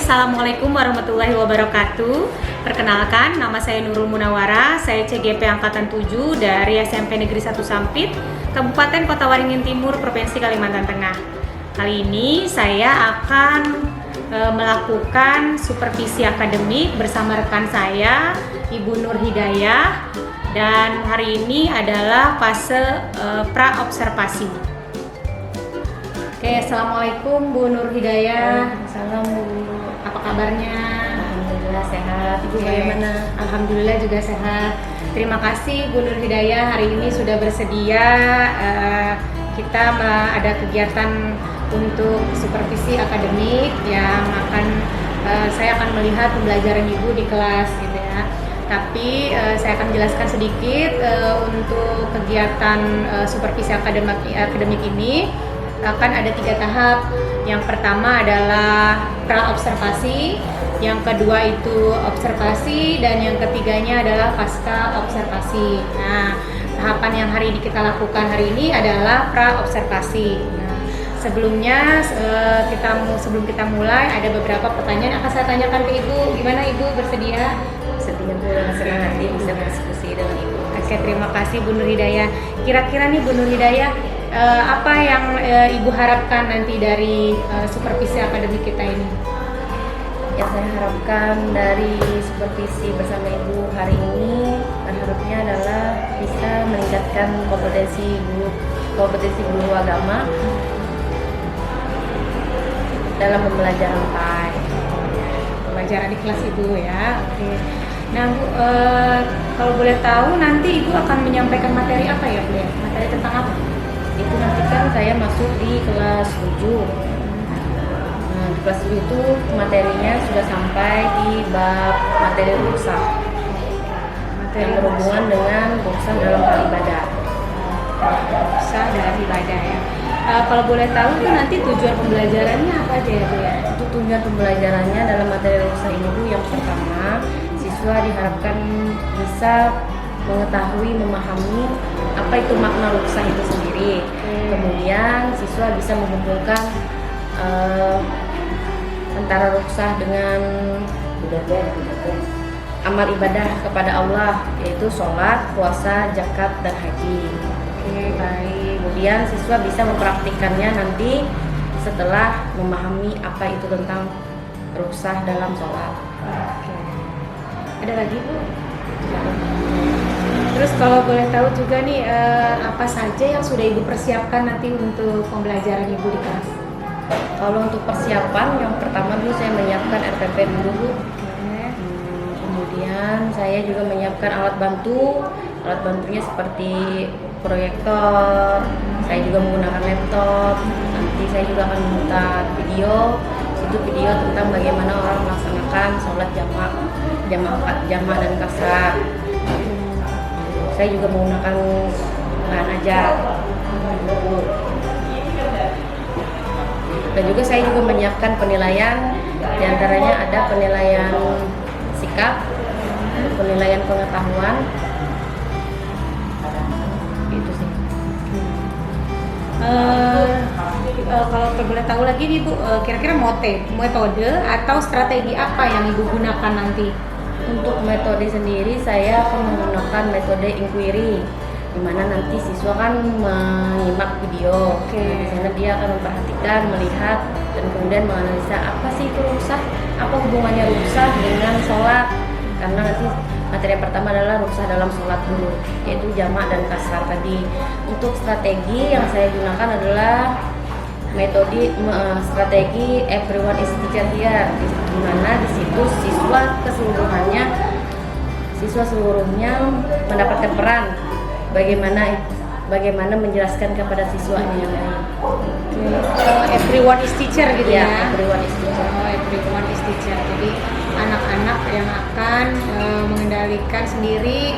Assalamualaikum warahmatullahi wabarakatuh. Perkenalkan, nama saya Nurul Munawara, saya CGP Angkatan 7 dari SMP Negeri 1 Sampit, Kabupaten Kota Waringin Timur, Provinsi Kalimantan Tengah. Kali ini saya akan melakukan supervisi akademik bersama rekan saya, Ibu Nur Hidayah, dan hari ini adalah fase pra-observasi. Oke, Assalamualaikum Bu Nur Hidayah. Salam Bu. Apa kabarnya? Alhamdulillah sehat. Ibu Oke. bagaimana? Alhamdulillah juga sehat. Terima kasih Bu Nur Hidayah hari ini sudah bersedia. Kita ada kegiatan untuk supervisi akademik yang saya akan melihat pembelajaran Ibu di kelas gitu ya. Tapi saya akan jelaskan sedikit untuk kegiatan supervisi akademik ini akan ada 3 tahap. Yang pertama adalah pra-observasi, yang kedua itu observasi, dan yang ketiganya adalah pasca observasi. Nah, tahapan yang hari ini kita lakukan hari ini adalah pra-observasi. Nah, sebelum kita mulai ada beberapa pertanyaan yang akan saya tanyakan ke Ibu. Gimana Ibu, bersedia? Sedia Bu, dengan senang hati bisa berdiskusi dengan Ibu. Oke, terima kasih Bu Nur Hidayah. Kira-kira nih Bu Nur Hidayah, apa yang Ibu harapkan nanti dari supervisi akademik kita ini? Yang saya harapkan dari supervisi bersama Ibu hari ini, harapnya adalah bisa meningkatkan kompetensi guru agama dalam pembelajaran PAI. Pembelajaran di kelas Ibu ya. Oke. Nah Bu, kalau boleh tahu nanti Ibu akan menyampaikan materi apa ya Bu ya? Materi tentang apa? Itu nanti kan saya masuk di kelas 7. Nah, di kelas 7 itu materinya sudah sampai di bab materi ruksah yang berhubungan dengan ruksah dalam hal ibadah. Ruksah dalam ibadah ya. Kalau boleh tahu tuh nanti tujuan pembelajarannya apa aja ya Bu ya? Itu tujuan pembelajarannya dalam materi ruksah ini Bu, yang pertama siswa diharapkan bisa mengetahui, memahami apa itu makna ruksah itu sendiri. Kemudian siswa bisa menghubungkan antara ruksah dengan amal ibadah kepada Allah, yaitu sholat, puasa, zakat, dan haji. Oke, baik. Kemudian siswa bisa mempraktikkannya nanti setelah memahami apa itu tentang ruksah dalam sholat. Oke. Ada lagi Bu? Terus kalau boleh tahu juga nih, apa saja yang sudah Ibu persiapkan nanti untuk pembelajaran Ibu di kelas? Kalau untuk persiapan, yang pertama dulu saya menyiapkan RPP dulu. Kemudian saya juga menyiapkan alat bantu. Alat bantunya seperti proyektor. Saya juga menggunakan laptop. Nanti saya juga akan memutar video. Itu video tentang bagaimana orang melaksanakan sholat jamak dan kasar. Saya juga menggunakan bahan ajar. Dan juga saya juga menyiapkan penilaian, diantaranya ada penilaian sikap, penilaian pengetahuan. Itu sih. Kalau boleh tahu lagi nih Bu, kira-kira metode atau strategi apa yang Ibu gunakan nanti? Untuk metode sendiri saya akan menggunakan metode inquiry, di mana nanti siswa kan menyimak video. Oke. Nah, di sana dia akan memperhatikan, melihat, dan kemudian menganalisa apa sih itu ruksah, apa hubungannya ruksah dengan sholat. Karena nanti materi yang pertama adalah ruksah dalam sholat dulu, yaitu jamak dan kasar tadi. Untuk strategi yang saya gunakan adalah metode strategi everyone is teacher here, di mana di situ siswa seluruhnya mendapatkan peran bagaimana menjelaskan kepada siswanya yang lain. Everyone is teacher gitu ya? Everyone is teacher. Oh, everyone is teacher. Jadi anak-anak yang akan mengendalikan sendiri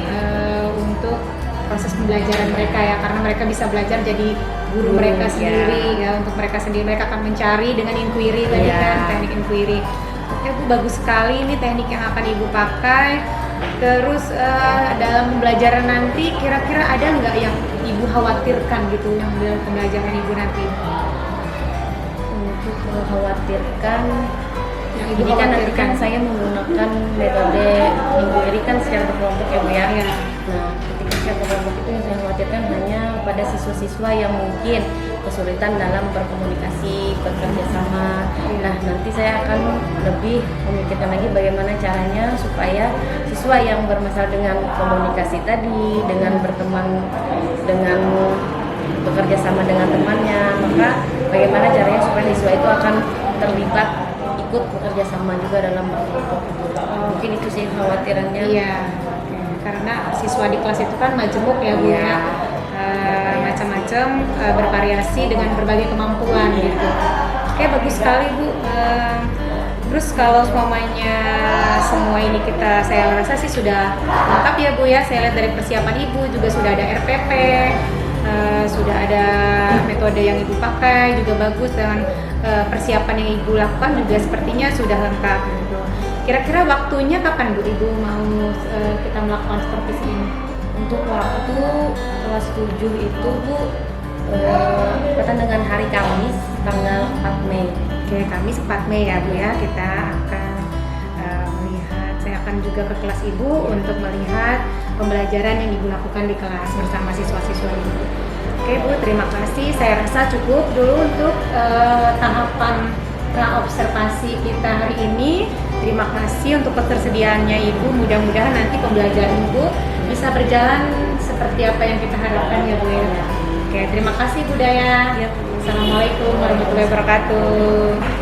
untuk proses pembelajaran mereka ya, karena mereka bisa belajar jadi guru mereka sendiri ya. Untuk mereka sendiri mereka akan mencari dengan inquiry tadi kan, teknik inquiry. Oke Bu, bagus sekali ini teknik yang akan Ibu pakai. Terus dalam pembelajaran nanti kira-kira ada nggak yang Ibu khawatirkan gitu yang dalam pembelajaran Ibu nanti? Untuk mengkhawatirkan yang Ibu Jadi kan nanti kan khawatirkan? saya menggunakan metode minggu ini kan secara berkelompok ya Bu ya. Iya. Nah, ketika secara berkelompok itu yang saya khawatirkan hanya pada siswa-siswa yang mungkin kesulitan dalam berkomunikasi, bekerja sama. Nah, nanti saya akan lebih memikirkan lagi bagaimana caranya supaya siswa yang bermasalah dengan komunikasi tadi, dengan berteman, dengan bekerja sama dengan temannya, maka bagaimana caranya supaya siswa itu akan terlibat ikut bekerja sama juga dalam berkelompok. Mungkin itu sih khawatirannya. Iya, oke. Karena siswa di kelas itu kan majemuk ya Bu Iya. ya. Macam-macam, bervariasi dengan berbagai kemampuan gitu. Oke, bagus sekali Bu. Terus kalau semuanya semua ini saya rasa sih sudah lengkap ya Bu ya. Saya lihat dari persiapan Ibu juga sudah ada RPP, sudah ada metode yang Ibu pakai juga bagus, dengan persiapan yang Ibu lakukan juga sepertinya sudah lengkap gitu. Kira-kira waktunya kapan Bu Ibu mau kita melakukan seperti ini? Untuk waktu kelas 7 itu Bu bertepatan dengan hari Kamis tanggal 4 Mei. Oke, Kamis 4 Mei ya Bu ya, kita akan melihat, saya akan juga ke kelas Ibu untuk melihat pembelajaran yang Ibu lakukan di kelas bersama siswa-siswa Ibu. Oke Bu, terima kasih. Saya rasa cukup dulu untuk tahapan praobservasi kita hari ini. Terima kasih untuk ketersediaannya Ibu. Mudah-mudahan nanti pembelajaran Ibu bisa berjalan seperti apa yang kita harapkan ya Bu ya. Oke, terima kasih Bu Daya. Ya. Assalamualaikum warahmatullahi wabarakatuh.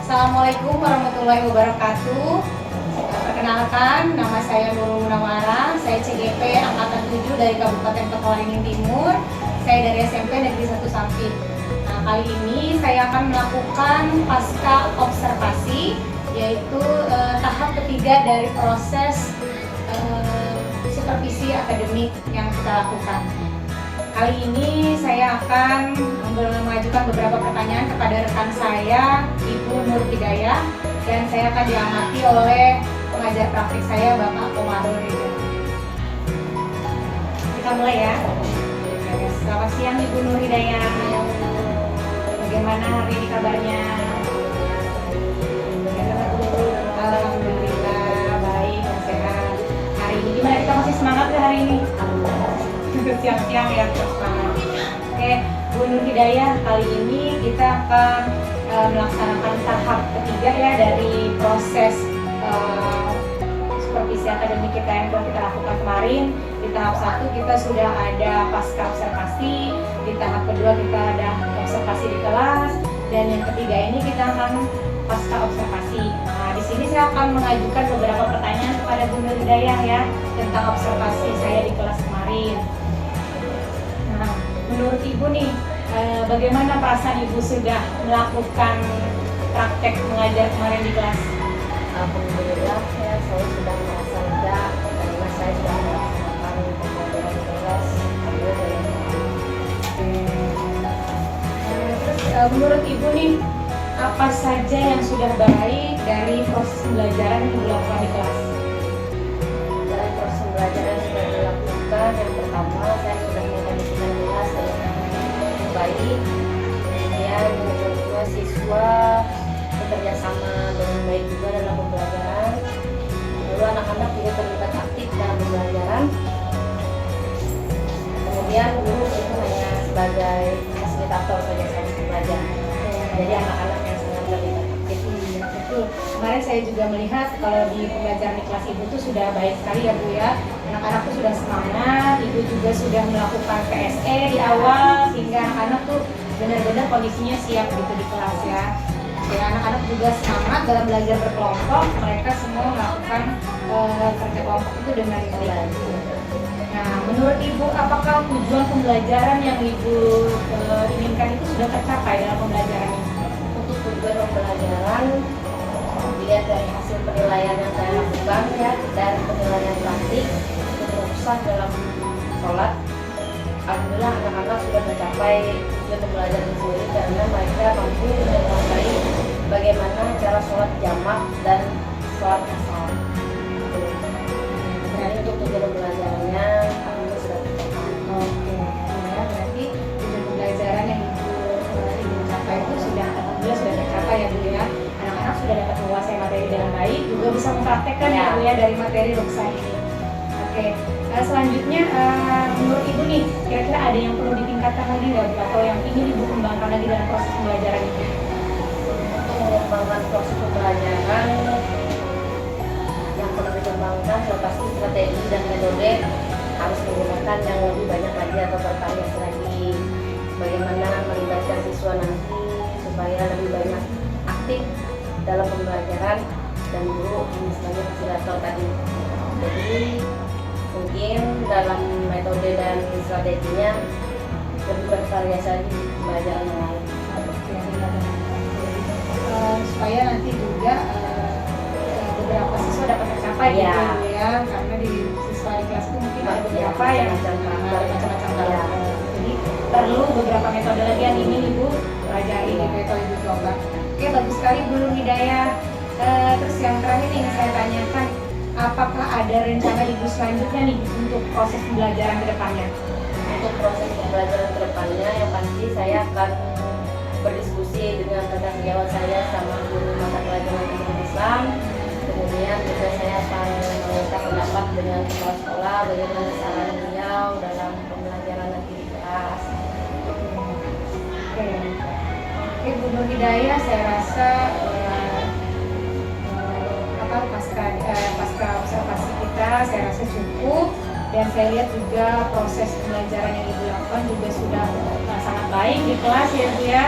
Assalamualaikum warahmatullahi wabarakatuh. Perkenalkan, nama saya Nurul Munawara. Saya CGP Angkatan 7 dari Kabupaten Pekalongan Timur. Saya dari SMP Negeri 1 Sampit. Nah, kali ini saya akan melakukan pasca observasi, yaitu tahap ketiga dari proses supervisi akademik yang kita lakukan. Kali ini saya akan mengajukan beberapa pertanyaan kepada rekan saya, Ibu Nur Hidayah, dan saya akan diamati oleh pengajar praktik saya, Bapak Komarul Ridho. Kita mulai ya. Selamat siang Ibu Nur Hidayah. Bagaimana hari ini kabarnya? Alhamdulillah baik dan sehat. Hari ini gimana, kita masih semangat ya hari ini? Siang-siang ya, semangat. Oke, Bu Nur Hidayah, kali ini kita akan melaksanakan tahap ketiga ya dari proses supervisi akademik kita yang telah kita lakukan kemarin. Di tahap 1 kita sudah ada pasca observasi, di tahap kedua kita ada observasi di kelas, dan yang ketiga ini kita akan pasca observasi. Nah, di sini saya akan mengajukan beberapa pertanyaan kepada Bu Nur Hidayah ya tentang observasi saya di kelas kemarin. Nah, menurut Ibu nih, bagaimana perasaan Ibu sudah melakukan praktek mengajar kemarin di kelas? Alhamdulillah ya, saya sudah merasa lega karena saya sudah melaksanakan pembelajaran di kelas. Terus menurut Ibu nih, apa saja yang sudah baik dari proses pembelajaran yang dilakukan di kelas? Dari proses pembelajaran yang sudah dilakukan, yang pertama saya sudah mengkondisikan kelas dengan baik, kemudian yang kedua bersama dengan baik juga dalam pembelajaran. Lalu anak-anak juga terlibat aktif dalam pembelajaran. Kemudian guru itu hanya sebagai fasilitator saja saat belajar. Jadi anak-anak yang sangat terlibat aktif. Iya, betul. Kemarin saya juga melihat kalau di pembelajaran di kelas ibu tuh sudah baik sekali ya Bu ya. Anak-anak tuh sudah semangat, ibu juga sudah melakukan PSE di awal sehingga anak-anak tuh benar-benar kondisinya siap gitu di kelas ya. Ya, anak-anak juga semangat dalam belajar berkelompok, mereka semua melakukan kerja kelompok itu dengan baik. Nah, menurut Ibu, apakah tujuan pembelajaran yang Ibu inginkan itu sudah tercapai dalam pembelajaran ini? Untuk tujuan pembelajaran dilihat dari hasil penilaian yang saya lakukan ya, dan penilaian praktik untuk ruksah dalam sholat. Alhamdulillah anak-anak sudah mencapai tujuan pembelajaran sendiri karena mereka mampu menguasai bagaimana cara sholat jamak dan sholat asal. Jadi untuk tujuan pembelajarannya alhamdulillah sudah tercapai. Oke, ya berarti tujuan pembelajaran yang Ibu capai itu sudah alhamdulillah sudah tercapai ya Bu ya. Anak-anak sudah dapat menguasai materi dengan baik, juga bisa mempraktekkan ya Bu ya dari materi ruksah ini. Oke, selanjutnya menurut Ibu nih, kira-kira ada yang perlu ditingkatkan lagi nggak Bu? Atau yang ingin Ibu kembangkan lagi dalam proses pembelajaran ini? Untuk mengembangkan proses pembelajaran yang perlu dikembangkan sudah pasti strategi dan metode harus menggunakan yang lebih banyak lagi atau bervariasi lagi. Bagaimana melibatkan siswa nanti supaya lebih banyak aktif dalam pembelajaran dan guru hanya sebagai fasilitator tadi. Jadi mungkin dalam metode dan strateginya lebih bervariasi lagi pembelajaran yang lain. Supaya nanti juga beberapa siswa dapat tercapai Ya. gitu ya, karena di siswa di kelas itu mungkin ada beberapa yang macam-macam karakter. Jadi perlu beberapa metode lagi yang ingin Ibu pelajari gitu atau Ibu coba. Oke, bagus sekali Bu Nur Hidayah. Terus yang terakhir yang saya tanyakan, apakah ada rencana Ibu selanjutnya nih untuk proses pembelajaran ke depannya? Untuk proses pembelajaran ke depannya yang pasti saya akan berdiskusi dengan rekan sejawat saya sama guru mata pelajaran ilmu Islam. Kemudian juga saya akan meminta pendapat dengan kepala sekolah bagaimana saran beliau dalam pembelajaran nanti di kelas. Oke, Bu Nur Hidayah, saya rasa pasca observasi kita, saya rasa cukup. Dan saya lihat juga proses pembelajaran yang Ibu lakukan juga sudah sangat baik di kelas ya Bu ya.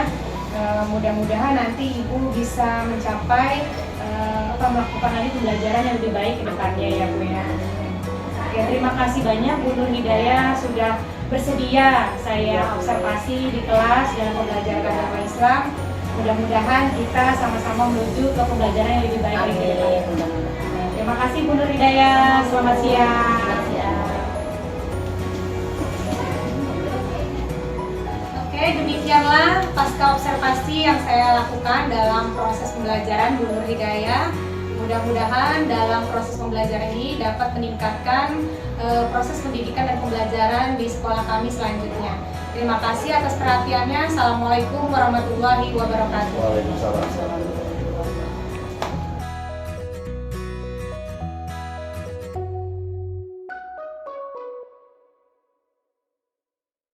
Mudah-mudahan nanti Ibu bisa mencapai melakukan lagi pembelajaran yang lebih baik ke depannya ya Bu ya. Ya, terima kasih banyak Bu Nur Hidayah sudah bersedia saya observasi di kelas dalam pembelajaran agama Islam. Mudah-mudahan kita sama-sama menuju ke pembelajaran yang lebih baik lagi ke depan. Terima kasih Bu Nur Hidayah. Selamat siang. Oke, demikianlah pasca observasi yang saya lakukan dalam proses pembelajaran Bu Nur Hidayah. Mudah-mudahan dalam proses pembelajaran ini dapat meningkatkan proses pendidikan dan pembelajaran di sekolah kami selanjutnya. Terima kasih atas perhatiannya. Assalamualaikum warahmatullahi wabarakatuh. Waalaikumsalam.